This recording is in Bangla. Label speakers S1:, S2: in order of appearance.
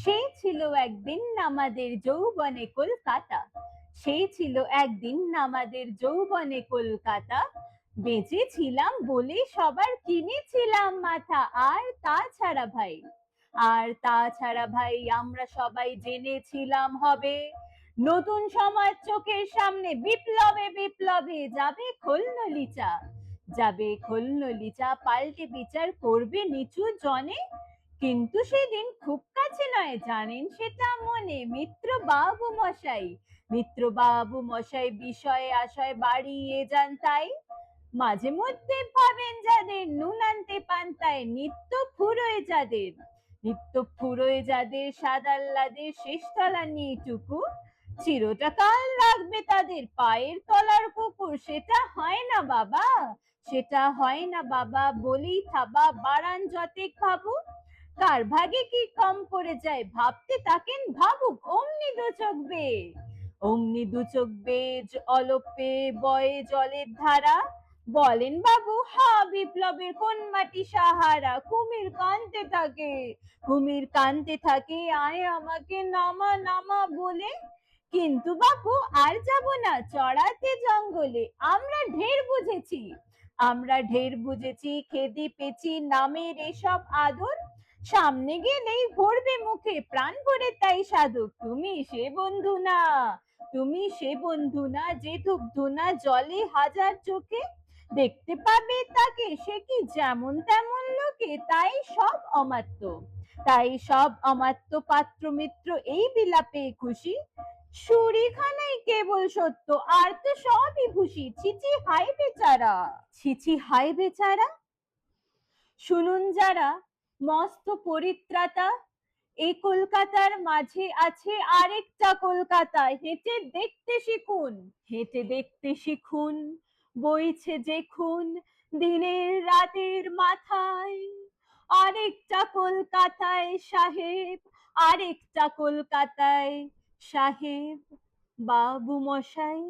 S1: সেই ছিল একদিন আমাদের যৌবনে কলকাতা। সেই ছিল একদিন আমাদের যৌবনে কলকাতা। বেঁচে ছিলাম বলে সবার কিনেছিলাম মাথা। আর তাছাড়া ভাই আমরা সবাই জেনেছিলাম হবে নতুন সমাজ চোখের সামনে। বিপ্লবে বিপ্লবে যাবে খোলনলিচা পাল্টে বিচার করবে নিচু জনে। কিন্তু সেদিন খুব কাছে নয়, জানেন সেটা মনে। মিত্র বাবু মশাই বিষয়ে আশয় বাড়িয়ে যান তাই। মাঝে মধ্যে ভাবেন যাদের নুন আনতে পান্তায়, নিত্য ফুরোয় যাদের সাদাল্লাদের শেষ তলা নিয়ে টুকু। চিরটা কাল রাখবে তাদের পায়ের তলার কুকুর। সেটা হয় না বাবা বলেই থাবা, বাড়ান যতেক ভাবু। কার ভাগে কি কম পড়ে যায় ভাবতে থাকেন, ভাবুক অমনি দু চোখ বেয়ে অলপে বয়ে জলের ধারা। বলেন বাবু হা বিপ্লবের কোন মাটি সাহারা। কুমির কানতে থাকে আয় আমাকে নামা নামা বলে। কিন্তু বাপু আর যাব না চড়াতে জঙ্গলে। আমরা ঢের বুঝেছি খেদি পেছি নামের এসব আদর। সামনে গেলেই ভরবে মুখে প্রাণ ভরে তাই সাধক। তুমি সে বন্ধু না যে ধূপ ধুনা জলে হাজার চোখে। দেখতে পাবে তাকে সে কি যেমন তেমন লোকে। তাই সব অমাত্য পাত্র মিত্র এই বিলাপে খুশি। সুরিখানাই কেবল সত্য আর তো সবই ভুসি। ছি ছি হায় বেচারা শুনুন যারা মস্ত পরিত্রাতা। এই কলকাতার মাঝে আছে আরেকটা কলকাতা। হেঁটে দেখতে শিখুন বইছে যে খুন দিনের রাতের মাথায়। আরেকটা কলকাতায় সাহেব, আরেকটা কলকাতায় সাহেব বাবু মশাই।